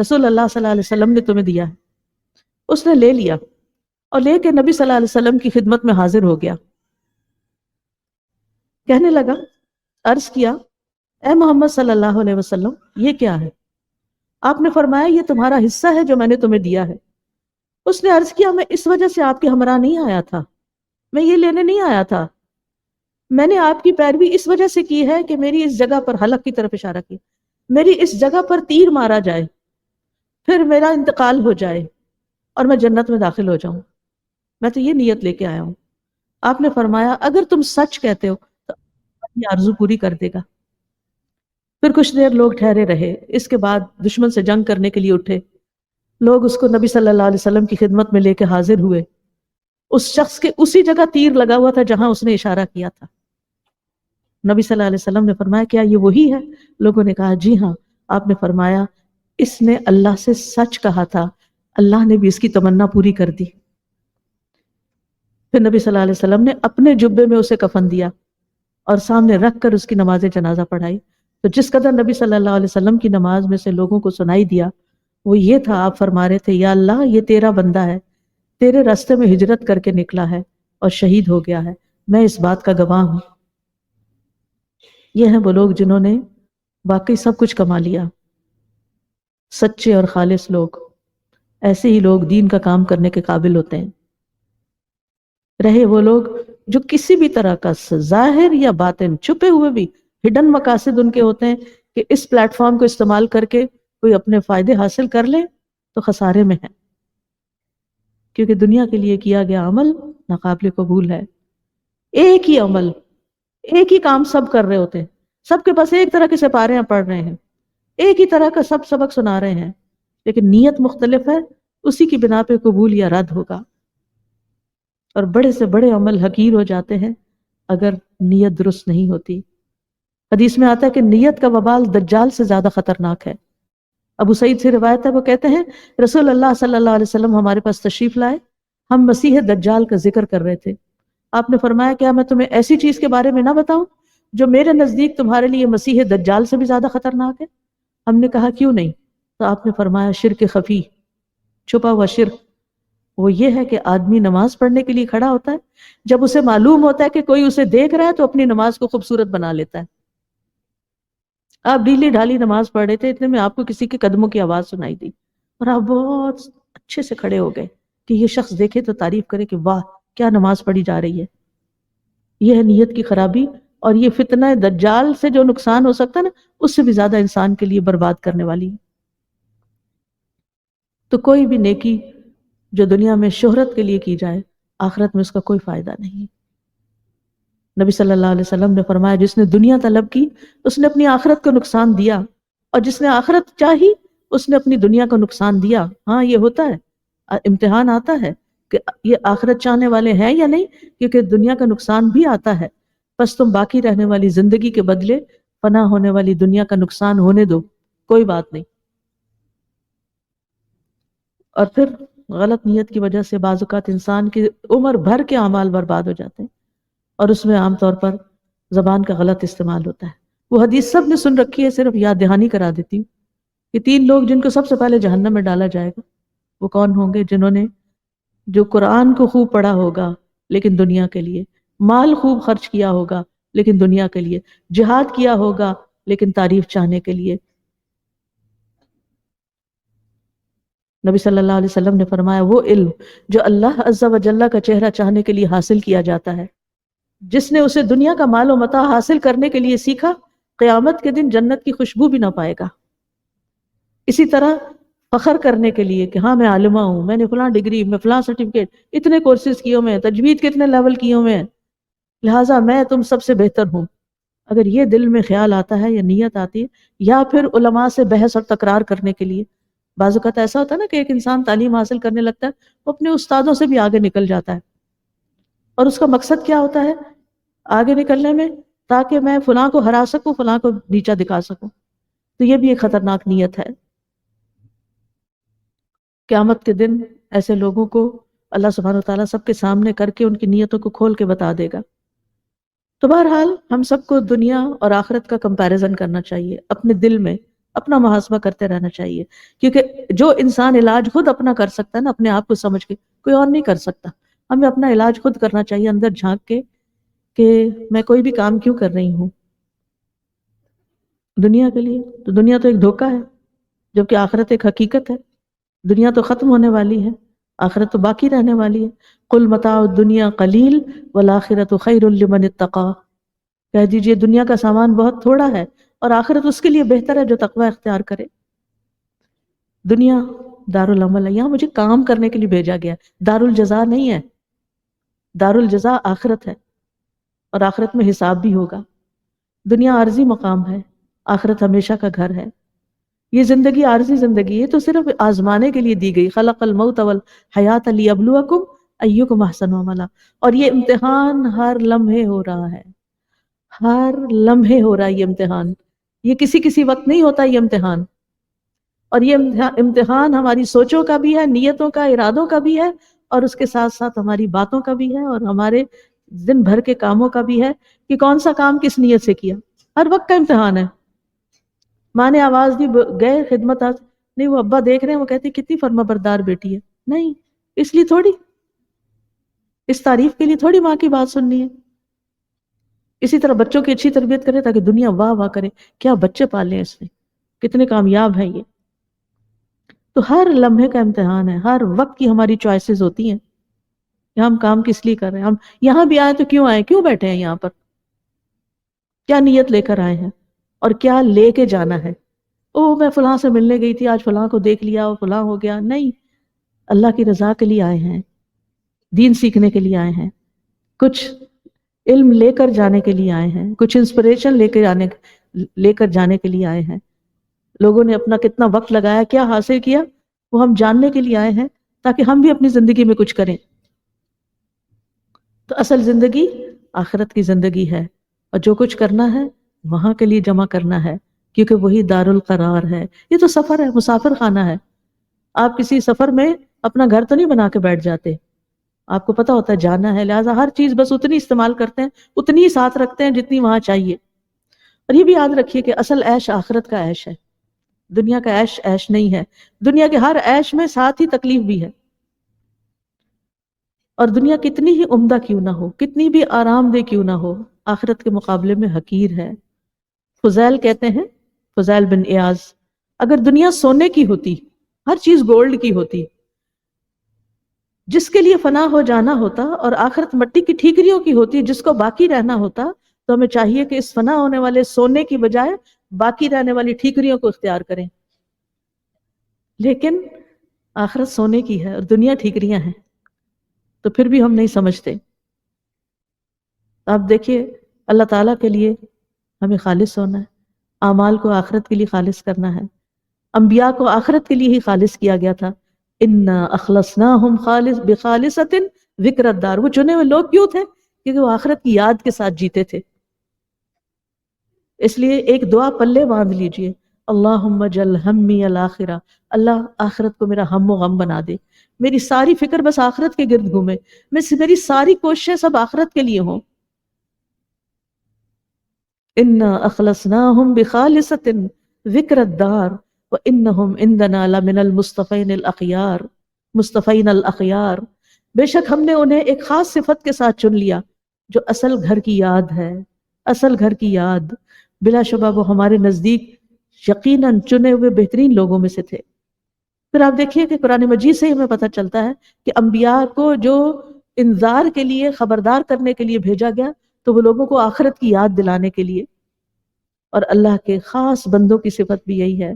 رسول اللہ صلی اللہ علیہ وسلم نے تمہیں دیا ہے. اس نے لے لیا اور لے کے نبی صلی اللہ علیہ وسلم کی خدمت میں حاضر ہو گیا. کہنے لگا، عرض کیا اے محمد صلی اللہ علیہ وسلم یہ کیا ہے؟ آپ نے فرمایا یہ تمہارا حصہ ہے جو میں نے تمہیں دیا ہے. اس نے عرض کیا میں اس وجہ سے آپ کے ہمراہ نہیں آیا تھا، میں یہ لینے نہیں آیا تھا، میں نے آپ کی پیروی اس وجہ سے کی ہے کہ میری اس جگہ پر حلق کی طرف اشارہ کی، میری اس جگہ پر تیر مارا جائے، پھر میرا انتقال ہو جائے اور میں جنت میں داخل ہو جاؤں، میں تو یہ نیت لے کے آیا ہوں. آپ نے فرمایا اگر تم سچ کہتے ہو تو یہ آرزو پوری کر دے گا. پھر کچھ دیر لوگ ٹھہرے رہے، اس کے بعد دشمن سے جنگ کرنے کے لیے اٹھے. لوگ اس کو نبی صلی اللہ علیہ وسلم کی خدمت میں لے کے حاضر ہوئے. اس شخص کے اسی جگہ تیر لگا ہوا تھا جہاں اس نے اشارہ کیا تھا. نبی صلی اللہ علیہ وسلم نے فرمایا کیا یہ وہی ہے؟ لوگوں نے کہا جی ہاں. آپ نے فرمایا اس نے اللہ سے سچ کہا تھا، اللہ نے بھی اس کی تمنا پوری کر دی. پھر نبی صلی اللہ علیہ وسلم نے اپنے جبے میں اسے کفن دیا اور سامنے رکھ کر اس کی نماز جنازہ پڑھائی. تو جس قدر نبی صلی اللہ علیہ وسلم کی نماز میں سے لوگوں کو سنائی دیا وہ یہ تھا، آپ فرما رہے تھے یا اللہ یہ تیرا بندہ ہے، تیرے راستے میں ہجرت کر کے نکلا ہے اور شہید ہو گیا ہے، میں اس بات کا گواہ ہوں. یہ ہیں وہ لوگ جنہوں نے واقعی سب کچھ کما لیا، سچے اور خالص لوگ. ایسے ہی لوگ دین کا کام کرنے کے قابل ہوتے ہیں. رہے وہ لوگ جو کسی بھی طرح کا ظاہر یا باطن چھپے ہوئے بھی ہڈن مقاصد ان کے ہوتے ہیں کہ اس پلیٹ فارم کو استعمال کر کے کوئی اپنے فائدے حاصل کر لے، تو خسارے میں ہے، کیونکہ دنیا کے لیے کیا گیا عمل ناقابل قبول ہے. ایک ہی عمل، ایک ہی کام سب کر رہے ہوتے ہیں، سب کے پاس ایک طرح کے سپارے پڑھ رہے ہیں، ایک ہی طرح کا سب سبق سنا رہے ہیں، لیکن نیت مختلف ہے، اسی کی بنا پہ قبول یا رد ہوگا. اور بڑے سے بڑے عمل حقیر ہو جاتے ہیں اگر نیت درست نہیں ہوتی. حدیث میں آتا ہے کہ نیت کا وبال دجال سے زیادہ خطرناک ہے. ابو سعید سے روایت ہے، وہ کہتے ہیں رسول اللہ صلی اللہ علیہ وسلم ہمارے پاس تشریف لائے، ہم مسیح دجال کا ذکر کر رہے تھے. آپ نے فرمایا کیا میں تمہیں ایسی چیز کے بارے میں نہ بتاؤں جو میرے نزدیک تمہارے لیے مسیح دجال سے بھی زیادہ خطرناک ہے؟ ہم نے کہا کیوں نہیں؟ تو آپ نے فرمایا شرک خفی، چھپا ہوا شرک. وہ یہ ہے کہ آدمی نماز پڑھنے کے لیے کھڑا ہوتا ہے، جب اسے معلوم ہوتا ہے کہ کوئی اسے دیکھ رہا ہے تو اپنی نماز کو خوبصورت بنا لیتا ہے. آپ ڈھیلی ڈھالی نماز پڑھ رہے تھے، اتنے میں آپ کو کسی کے قدموں کی آواز سنائی دی اور آپ بہت اچھے سے کھڑے ہو گئے کہ یہ شخص دیکھے تو تعریف کرے کہ واہ کیا نماز پڑھی جا رہی ہے. یہ ہے نیت کی خرابی، اور یہ فتنہ دجال سے جو نقصان ہو سکتا ہے نا، اس سے بھی زیادہ انسان کے لیے برباد کرنے والی ہے. تو کوئی بھی نیکی جو دنیا میں شہرت کے لیے کی جائے، آخرت میں اس کا کوئی فائدہ نہیں. نبی صلی اللہ علیہ وسلم نے فرمایا جس نے دنیا طلب کی اس نے اپنی آخرت کو نقصان دیا، اور جس نے آخرت چاہی اس نے اپنی دنیا کو نقصان دیا. ہاں یہ ہوتا ہے، امتحان آتا ہے کہ یہ آخرت چاہنے والے ہیں یا نہیں، کیونکہ دنیا کا نقصان بھی آتا ہے. بس تم باقی رہنے والی زندگی کے بدلے فنا ہونے والی دنیا کا نقصان ہونے دو، کوئی بات نہیں. اور پھر غلط نیت کی وجہ سے بعض اوقات انسان کی عمر بھر کے اعمال برباد ہو جاتے ہیں، اور اس میں عام طور پر زبان کا غلط استعمال ہوتا ہے. وہ حدیث سب نے سن رکھی ہے، صرف یاد دہانی کرا دیتی ہوں کہ 3 لوگ جن کو سب سے پہلے جہنم میں ڈالا جائے گا وہ کون ہوں گے؟ جنہوں نے جو قرآن کو خوب پڑھا ہوگا لیکن دنیا کے لیے، مال خوب خرچ کیا ہوگا لیکن دنیا کے لیے، جہاد کیا ہوگا لیکن تعریف چاہنے کے لیے. نبی صلی اللہ علیہ وسلم نے فرمایا وہ علم جو اللہ عز و جل کا چہرہ چاہنے کے لیے حاصل کیا جاتا ہے، جس نے اسے دنیا کا مال و متاع حاصل کرنے کے لیے سیکھا، قیامت کے دن جنت کی خوشبو بھی نہ پائے گا. اسی طرح فخر کرنے کے لیے کہ ہاں میں عالمہ ہوں، میں نے فلاں ڈگری، میں فلاں سرٹیفکیٹ، اتنے کورسز کیے میں، تجوید کے اتنے لیول کیے میں، لہٰذا میں تم سب سے بہتر ہوں. اگر یہ دل میں خیال آتا ہے یا نیت آتی ہے، یا پھر علماء سے بحث اور تکرار کرنے کے لیے. بعض اوقات ایسا ہوتا ہے نا کہ ایک انسان تعلیم حاصل کرنے لگتا ہے، وہ اپنے استادوں سے بھی آگے نکل جاتا ہے، اور اس کا مقصد کیا ہوتا ہے آگے نکلنے میں؟ تاکہ میں فلاں کو ہرا سکوں، فلاں کو نیچا دکھا سکوں. تو یہ بھی ایک خطرناک نیت ہے. قیامت کے دن ایسے لوگوں کو اللہ سبحانہ وتعالیٰ سب کے سامنے کر کے ان کی نیتوں کو کھول کے بتا دے گا. تو بہرحال ہم سب کو دنیا اور آخرت کا کمپیریزن کرنا چاہیے، اپنے دل میں اپنا محاسبہ کرتے رہنا چاہیے، کیونکہ جو انسان علاج خود اپنا کر سکتا ہے نا اپنے آپ کو سمجھ کے، کوئی اور نہیں کر سکتا. ہمیں اپنا علاج خود کرنا چاہیے، اندر جھانک کے کہ میں کوئی بھی کام کیوں کر رہی ہوں دنیا کے لیے. تو دنیا تو ایک دھوکہ ہے، جبکہ آخرت ایک حقیقت ہے. دنیا تو ختم ہونے والی ہے، آخرت تو باقی رہنے والی ہے. قل متاع الدنیا قلیل والآخرۃ خیر لمن اتقی، کہہ دیجئے دنیا کا سامان بہت تھوڑا ہے اور آخرت اس کے لیے بہتر ہے جو تقوی اختیار کرے. دنیا دارالعمل ہے، یہاں مجھے کام کرنے کے لیے بھیجا گیا، دارالجزا نہیں ہے. دارالجزا آخرت ہے، اور آخرت میں حساب بھی ہوگا. دنیا عارضی مقام ہے، آخرت ہمیشہ کا گھر ہے. یہ زندگی عارضی زندگی ہے، تو صرف آزمانے کے لیے دی گئی. خلق الموت والحیات لیبلوکم ایکم احسن عملا. اور یہ امتحان ہر لمحے ہو رہا ہے، ہر لمحے ہو رہا ہے یہ امتحان. یہ کسی وقت نہیں ہوتا یہ امتحان. اور یہ امتحان ہماری سوچوں کا بھی ہے، نیتوں کا، ارادوں کا بھی ہے، اور اس کے ساتھ ساتھ ہماری باتوں کا بھی ہے، اور ہمارے دن بھر کے کاموں کا بھی ہے کہ کون سا کام کس نیت سے کیا. ہر وقت کا امتحان ہے. ماں نے آواز دی، گئے خدمت، آج نہیں وہ ابا دیکھ رہے ہیں، وہ کہتے کتنی فرما بردار بیٹی ہے. نہیں، اس لیے تھوڑی، اس تعریف کے لیے تھوڑی ماں کی بات سننی ہے. اسی طرح بچوں کی اچھی تربیت کرے تاکہ دنیا واہ واہ کرے، کیا بچے پالے ہیں اس نے، کتنے کامیاب ہیں یہ. تو ہر لمحے کا امتحان ہے، ہر وقت کی ہماری چوائسز ہوتی ہیں کہ ہم کام کس لیے کر رہے ہیں. ہم یہاں بھی آئے تو کیوں آئے، کیوں بیٹھے ہیں یہاں پر، کیا نیت لے کر آئے ہیں اور کیا لے کے جانا ہے. او میں فلاں سے ملنے گئی تھی، آج فلاں کو دیکھ لیا اور فلاں ہو گیا. نہیں، اللہ کی رضا کے لیے آئے ہیں، دین سیکھنے کے لیے آئے ہیں، کچھ علم لے کر جانے کے لیے آئے ہیں، کچھ انسپریشن لے کر جانے کے لیے آئے ہیں. لوگوں نے اپنا کتنا وقت لگایا، کیا حاصل کیا، وہ ہم جاننے کے لیے آئے ہیں تاکہ ہم بھی اپنی زندگی میں کچھ کریں۔ تو اصل زندگی آخرت کی زندگی ہے، اور جو کچھ کرنا ہے وہاں کے لیے جمع کرنا ہے، کیونکہ وہی دار القرار ہے۔ یہ تو سفر ہے، مسافر خانہ ہے۔ آپ کسی سفر میں اپنا گھر تو نہیں بنا کے بیٹھ جاتے، آپ کو پتا ہوتا ہے جانا ہے، لہٰذا ہر چیز بس اتنی استعمال کرتے ہیں، اتنی ہی ساتھ رکھتے ہیں جتنی وہاں چاہیے۔ اور یہ بھی یاد رکھیے کہ اصل عیش آخرت کا عیش ہے، دنیا کا عیش عیش نہیں ہے۔ دنیا کے ہر عیش میں ساتھ ہی تکلیف بھی ہے، اور دنیا کتنی ہی عمدہ کیوں نہ ہو، کتنی بھی آرام دہ کیوں نہ ہو، آخرت کے مقابلے میں حقیر ہے۔ فضیل کہتے ہیں، فضیل بن ایاز، اگر دنیا سونے کی ہوتی، ہر چیز گولڈ کی ہوتی، جس کے لیے فنا ہو جانا ہوتا، اور آخرت مٹی کی ٹھیکریوں کی ہوتی جس کو باقی رہنا ہوتا، تو ہمیں چاہیے کہ اس فنا ہونے والے سونے کی بجائے باقی رہنے والی ٹھیکریوں کو اختیار کریں۔ لیکن آخرت سونے کی ہے اور دنیا ٹھیکریاں ہیں، تو پھر بھی ہم نہیں سمجھتے۔ آپ دیکھیے، اللہ تعالیٰ کے لیے ہمیں خالص ہونا ہے، اعمال کو آخرت کے لیے خالص کرنا ہے۔ انبیاء کو آخرت کے لیے ہی خالص کیا گیا تھا۔ اِنَّا أَخْلَصْنَاهُمْ بِخَالِصَةٍ ذِكْرَ الدَّارِ، وہ چنے ہوئے لوگ کیوں تھے؟ کیونکہ وہ آخرت کی یاد کے ساتھ جیتے تھے۔ اس لیے ایک دعا پلے باندھ لیجئے، اللہم اجعل ہمی الآخرہ، اللہ آخرت کو میرا ہم و غم بنا دے، میری ساری فکر بس آخرت کے گرد گھومے، میری ساری کوششیں سب آخرت کے لیے ہوں۔ اِنَّا أَخْلَصْنَاهُمْ بِخَالِصَةٍ ذِكْرَ الدَّارِ وَإِنَّهُمْ عِنْدَنَا لَمِنَ الْمُصْطَفَيْنِ الْأَخْيَارِ، مصطفین الاخیار، بے شک ہم نے انہیں ایک خاص صفت کے ساتھ چن لیا، جو اصل گھر کی یاد ہے، اصل گھر کی یاد۔ بلا شبہ وہ ہمارے نزدیک یقیناً چنے ہوئے بہترین لوگوں میں سے تھے۔ پھر آپ دیکھیے کہ قرآن مجید سے ہمیں پتہ چلتا ہے کہ انبیاء کو جو انذار کے لیے، خبردار کرنے کے لیے بھیجا گیا، تو وہ لوگوں کو آخرت کی یاد دلانے کے لیے، اور اللہ کے خاص بندوں کی صفت بھی یہی ہے،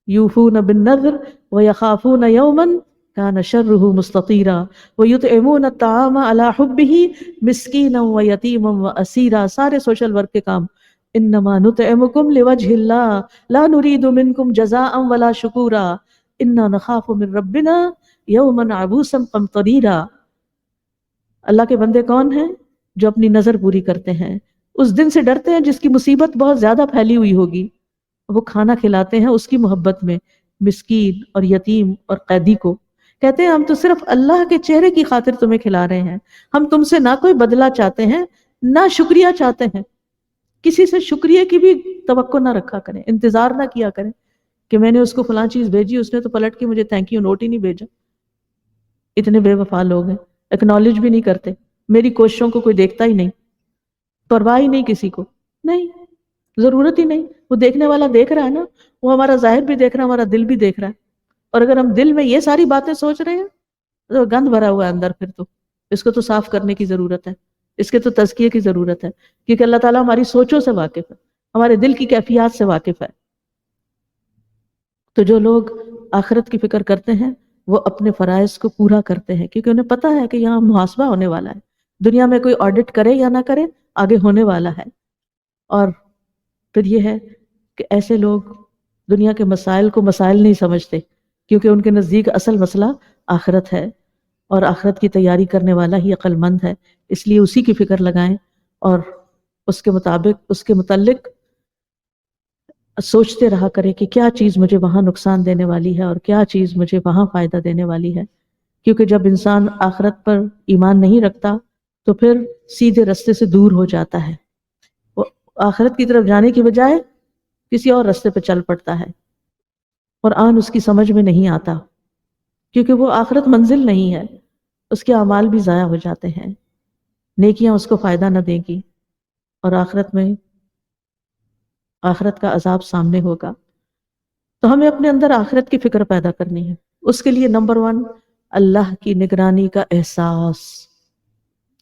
یوفون بالنذر ویخافون یوما کان شرہ مستطیرا ویطعمون الطعام علی حبہ مسکینا ویتیما واسیرا۔ سارے سوشل ورک کے کام، انما نطعمکم لوجہ اللہ لا نرید منکم جزاء ولا شکورا انا نخاف من ربنا یوما عبوسا قمطریرا۔ اللہ کے بندے کون ہیں؟ جو اپنی نظر پوری کرتے ہیں، اس دن سے ڈرتے ہیں جس کی مصیبت بہت زیادہ پھیلی ہوئی ہوگی، وہ کھانا کھلاتے ہیں اس کی محبت میں مسکین اور یتیم اور قیدی کو، کہتے ہیں ہم تو صرف اللہ کے چہرے کی خاطر تمہیں کھلا رہے ہیں، ہم تم سے نہ کوئی بدلہ چاہتے ہیں نہ شکریہ چاہتے ہیں۔ کسی سے شکریہ کی بھی توقع نہ رکھا کریں، انتظار نہ کیا کریں کہ میں نے اس کو فلاں چیز بھیجی، اس نے تو پلٹ کے مجھے تھینک یو نوٹ ہی نہیں بھیجا۔ اتنے بے وفا لوگ ہیں، ایکنالج بھی نہیں کرتے، میری کوششوں کو کوئی دیکھتا ہی نہیں، پرواہ ہی نہیں کسی کو، نہیں، ضرورت ہی نہیں۔ وہ دیکھنے والا دیکھ رہا ہے نا، وہ ہمارا ظاہر بھی دیکھ رہا ہے، ہمارا دل بھی دیکھ رہا ہے، اور اگر ہم دل میں یہ ساری باتیں سوچ رہے ہیں تو گند بھرا ہوا ہے اندر، پھر تو اس کو تو صاف کرنے کی ضرورت ہے، اس کے تو تزکیے کی ضرورت ہے، کیونکہ اللہ تعالیٰ ہماری سوچوں سے واقف ہے، ہمارے دل کی کیفیات سے واقف ہے۔ تو جو لوگ آخرت کی فکر کرتے ہیں وہ اپنے فرائض کو پورا کرتے ہیں، کیونکہ انہیں پتہ ہے کہ یہاں محاسبہ ہونے والا ہے، دنیا میں کوئی آڈٹ کرے یا نہ کرے، آگے ہونے والا ہے۔ اور پھر یہ ہے کہ ایسے لوگ دنیا کے مسائل کو مسائل نہیں سمجھتے، کیونکہ ان کے نزدیک اصل مسئلہ آخرت ہے، اور آخرت کی تیاری کرنے والا ہی عقل مند ہے، اس لیے اسی کی فکر لگائیں اور اس کے مطابق، اس کے متعلق سوچتے رہا کرے کہ کیا چیز مجھے وہاں نقصان دینے والی ہے اور کیا چیز مجھے وہاں فائدہ دینے والی ہے۔ کیونکہ جب انسان آخرت پر ایمان نہیں رکھتا تو پھر سیدھے رستے سے دور ہو جاتا ہے، وہ آخرت کی طرف جانے کی بجائے کسی اور رستے پہ چل پڑتا ہے، قرآن اس کی سمجھ میں نہیں آتا، کیونکہ وہ آخرت منزل نہیں ہے، اس کے اعمال بھی ضائع ہو جاتے ہیں، نیکیاں اس کو فائدہ نہ دیں گی، اور آخرت میں آخرت کا عذاب سامنے ہوگا۔ تو ہمیں اپنے اندر آخرت کی فکر پیدا کرنی ہے۔ اس کے لیے نمبر 1، اللہ کی نگرانی کا احساس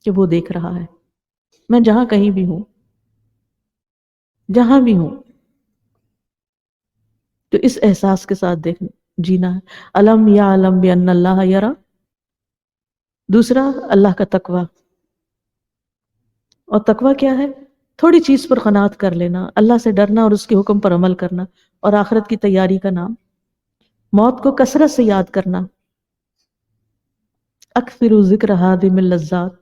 کہ وہ دیکھ رہا ہے، میں جہاں کہیں بھی ہوں، جہاں بھی ہوں، تو اس احساس کے ساتھ جینا ہے۔ الم یعلم بان اللہ یرا۔ دوسرا، اللہ کا تقوی، اور تقوی کیا ہے؟ تھوڑی چیز پر قناعت کر لینا، اللہ سے ڈرنا اور اس کے حکم پر عمل کرنا، اور آخرت کی تیاری کا نام موت کو کثرت سے یاد کرنا. اکثر ذکر ہادم اللذات،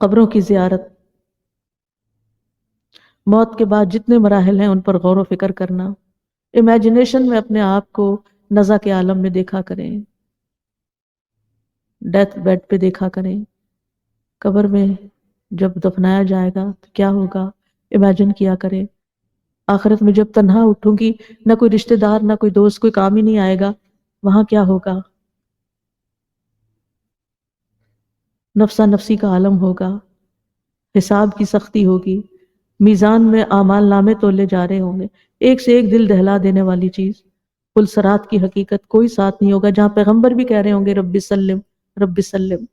قبروں کی زیارت، موت کے بعد جتنے مراحل ہیں ان پر غور و فکر کرنا. امیجنیشن میں اپنے آپ کو نزا کے عالم میں دیکھا کریں، ڈیتھ بیڈ پہ دیکھا کریں، قبر میں جب دفنایا جائے گا تو کیا ہوگا امیجن کیا کریں. آخرت میں جب تنہا اٹھوں گی، نہ کوئی رشتہ دار نہ کوئی دوست، کوئی کام ہی نہیں آئے گا، وہاں کیا ہوگا؟ نفسا نفسی کا عالم ہوگا، حساب کی سختی ہوگی، میزان میں اعمال نامے تولے جا رہے ہوں گے. ایک سے ایک دل دہلا دینے والی چیز پل صراط کی حقیقت، کوئی ساتھ نہیں ہوگا، جہاں پیغمبر بھی کہہ رہے ہوں گے رب سلم رب سلم.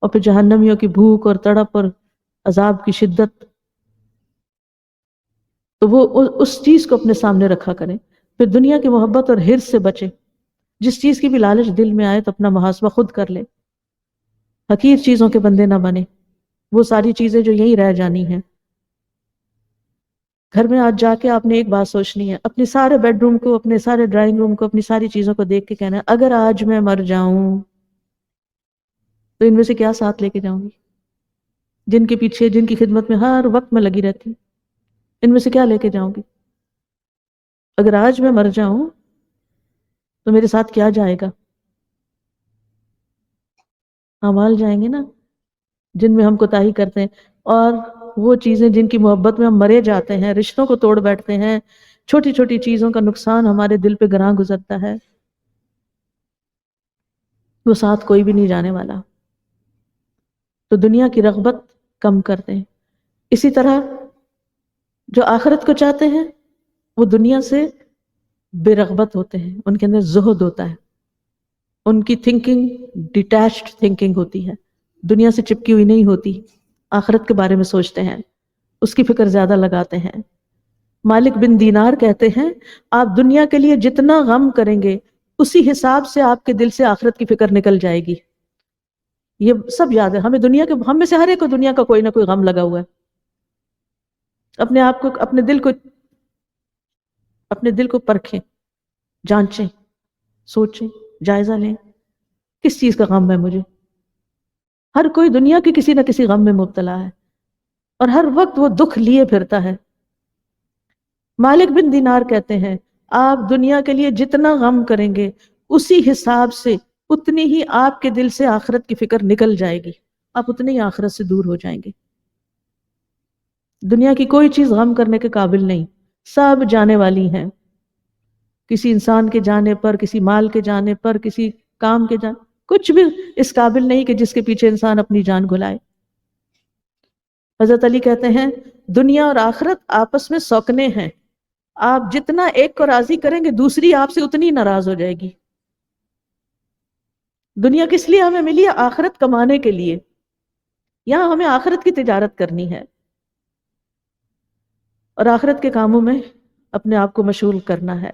اور پھر جہنمیوں کی بھوک اور تڑپ اور عذاب کی شدت، تو وہ اس چیز کو اپنے سامنے رکھا کریں. پھر دنیا کی محبت اور حرص سے بچیں. جس چیز کی بھی لالچ دل میں آئے تو اپنا محاسبہ خود کر لے. حقیر چیزوں کے بندے نہ بنے، وہ ساری چیزیں جو یہیں رہ جانی ہیں. گھر میں آج جا کے آپ نے ایک بات سوچنی ہے، اپنے سارے بیڈ روم کو، اپنے سارے ڈرائنگ روم کو، اپنی ساری چیزوں کو دیکھ کے کہنا ہے اگر آج میں مر جاؤں تو ان میں سے کیا ساتھ لے کے جاؤں گی؟ جن کے پیچھے، جن کی خدمت میں ہر وقت میں لگی رہتی، ان میں سے کیا لے کے جاؤں گی؟ اگر آج میں مر جاؤں تو میرے ساتھ کیا جائے گا؟ اعمال جائیں گے نا جن میں ہم کوتاہی کرتے ہیں، اور وہ چیزیں جن کی محبت میں ہم مرے جاتے ہیں، رشتوں کو توڑ بیٹھتے ہیں، چھوٹی چھوٹی چیزوں کا نقصان ہمارے دل پہ گراں گزرتا ہے، وہ ساتھ کوئی بھی نہیں جانے والا. تو دنیا کی رغبت کم کر دیں. اسی طرح جو آخرت کو چاہتے ہیں وہ دنیا سے بے رغبت ہوتے ہیں، ان کے اندر زہد ہوتا ہے، ان کی تھنکنگ ڈیٹیچڈ تھنکنگ ہوتی ہے، دنیا سے چپکی ہوئی نہیں ہوتی، آخرت کے بارے میں سوچتے ہیں، اس کی فکر زیادہ لگاتے ہیں. مالک بن دینار کہتے ہیں آپ دنیا کے لیے جتنا غم کریں گے اسی حساب سے آپ کے دل سے آخرت کی فکر نکل جائے گی. یہ سب یاد ہے ہمیں، دنیا کے، ہم میں سے ہر ایک کو دنیا کا کوئی نہ کوئی غم لگا ہوا ہے. اپنے آپ کو، اپنے دل کو پرکھیں، جانچیں، سوچیں، جائزہ لیں کس چیز کا غم ہے مجھے. ہر کوئی دنیا کی کسی نہ کسی غم میں مبتلا ہے اور ہر وقت وہ دکھ لیے پھرتا ہے. مالک بن دینار کہتے ہیں آپ دنیا کے لیے جتنا غم کریں گے اسی حساب سے اتنی ہی آپ کے دل سے آخرت کی فکر نکل جائے گی، آپ اتنے ہی آخرت سے دور ہو جائیں گے. دنیا کی کوئی چیز غم کرنے کے قابل نہیں، سب جانے والی ہیں. کسی انسان کے جانے پر، کسی مال کے جانے پر، کسی کام کے جانے، کچھ بھی اس قابل نہیں کہ جس کے پیچھے انسان اپنی جان گھلائے. حضرت علی کہتے ہیں دنیا اور آخرت آپس میں سوکنے ہیں، آپ جتنا ایک کو راضی کریں گے دوسری آپ سے اتنی ناراض ہو جائے گی. دنیا کس لیے ہمیں ملی ہے؟ آخرت کمانے کے لیے. یہاں ہمیں آخرت کی تجارت کرنی ہے اور آخرت کے کاموں میں اپنے آپ کو مشغول کرنا ہے.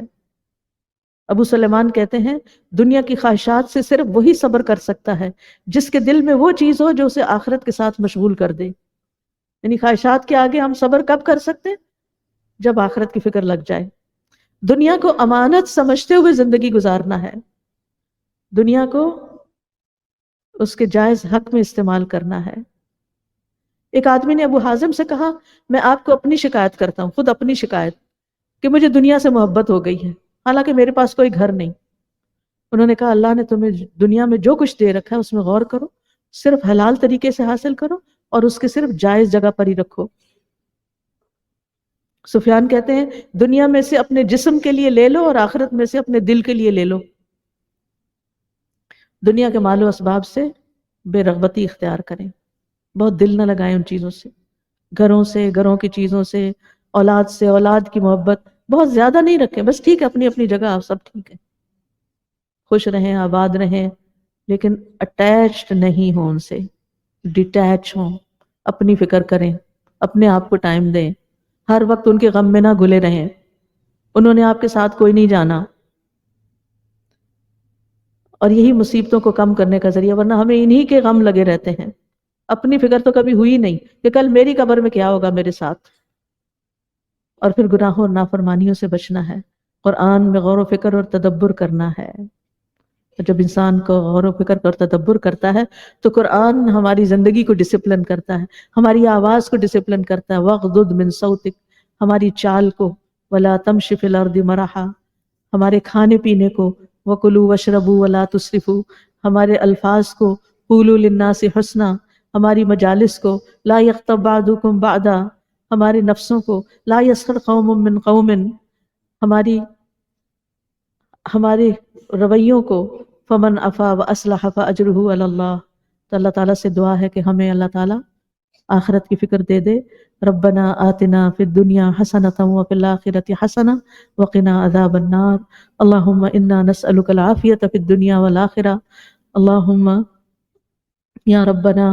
ابو سلیمان کہتے ہیں دنیا کی خواہشات سے صرف وہی صبر کر سکتا ہے جس کے دل میں وہ چیز ہو جو اسے آخرت کے ساتھ مشغول کر دے. یعنی خواہشات کے آگے ہم صبر کب کر سکتے؟ جب آخرت کی فکر لگ جائے. دنیا کو امانت سمجھتے ہوئے زندگی گزارنا ہے، دنیا کو اس کے جائز حق میں استعمال کرنا ہے. ایک آدمی نے ابو حازم سے کہا میں آپ کو اپنی شکایت کرتا ہوں، خود اپنی شکایت، کہ مجھے دنیا سے محبت ہو گئی ہے حالانکہ میرے پاس کوئی گھر نہیں. انہوں نے کہا اللہ نے تمہیں دنیا میں جو کچھ دے رکھا ہے اس میں غور کرو، صرف حلال طریقے سے حاصل کرو اور اس کے صرف جائز جگہ پر ہی رکھو. سفیان کہتے ہیں دنیا میں سے اپنے جسم کے لیے لے لو اور آخرت میں سے اپنے دل کے لیے لے لو. دنیا کے مال و اسباب سے بے رغبتی اختیار کریں، بہت دل نہ لگائیں ان چیزوں سے، گھروں سے، گھروں کی چیزوں سے، اولاد سے، اولاد کی محبت بہت زیادہ نہیں رکھیں. بس ٹھیک ہے اپنی اپنی جگہ آپ سب ٹھیک ہے، خوش رہیں، آباد رہیں، لیکن اٹیچڈ نہیں ہوں ان سے، ڈیٹیچ ہوں، اپنی فکر کریں، اپنے آپ کو ٹائم دیں، ہر وقت ان کے غم میں نہ گھلے رہیں. انہوں نے آپ کے ساتھ کوئی نہیں جانا، اور یہی مصیبتوں کو کم کرنے کا ذریعہ، ورنہ ہمیں انہی کے غم لگے رہتے ہیں. اپنی فکر تو کبھی ہوئی نہیں کہ کل میری قبر میں کیا ہوگا میرے ساتھ. اور پھر گناہوں اور نافرمانیوں سے بچنا ہے، قرآن میں غور و فکر اور تدبر کرنا ہے. جب انسان کو غور و فکر اور تدبر کرتا ہے تو قرآن ہماری زندگی کو ڈسپلن کرتا ہے، ہماری آواز کو ڈسپلن کرتا ہے. وَغْضُضْ مِن صَوْتِكَ، ہماری چال کو. وَلَا تَمْشِ فِي الْأَرْضِ مَرَحًا، ہمارے کھانے پینے کو. وَكُلُوا وَاشْرَبُوا وَلَا تُسْرِفُوا، ہمارے الفاظ کو. قُولُوا لِلنَّاسِ حُسْنًا، ہماری مجالس کو. لَا يَغْتَبْ بَعْضُكُمْ بَعْضًا، ہمارے نفسوں کو. لَا يَسْخَرْ قَوْمٌ مِّن قَوْمٍ، ہمارے رویوں کو. فمن عفا واصلح فاجرہ علی اللہ. تو اللہ تعالیٰ سے دعا ہے کہ ہمیں اللہ تعالیٰ آخرت کی فکر دے دے. ربنا آتنا فی الدنیا حسنۃ وفی الآخرۃ حسنہ وقنا عذاب النار. اللہم انا نسألک العافیۃ فی الدنیا والآخرہ. اللہم یا ربنا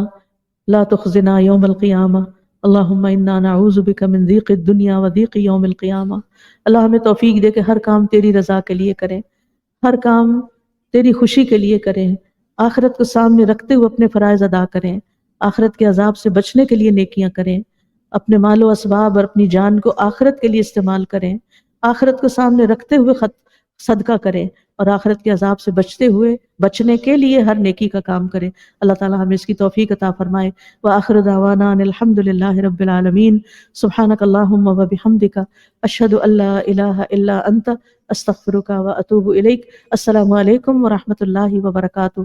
لا تخزنا یوم القیامہ. اللہم انا نعوذ بک من ضیق الدنیا وضیق یوم القیامہ. اللہ ہمیں توفیق دے کہ ہر کام تیری رضا کے لیے کریں، ہر کام تیری خوشی کے لیے کریں، آخرت کو سامنے رکھتے ہوئے اپنے فرائض ادا کریں، آخرت کے عذاب سے بچنے کے لیے نیکیاں کریں، اپنے مال و اسباب اور اپنی جان کو آخرت کے لیے استعمال کریں، آخرت کو سامنے رکھتے ہوئے صدقہ کریں، اور آخرت کے عذاب سے بچنے کے لیے ہر نیکی کا کام کریں. اللہ تعالی ہمیں اس کی توفیق عطا فرمائے. وآخر دعوانا ان الحمد للہ رب العالمین. سبحانک اللہم وبحمدک، اشہد ان لا الہ الا انت، استغفرک واتوب الیک. السلام علیکم ورحمۃ اللہ وبرکاتہ.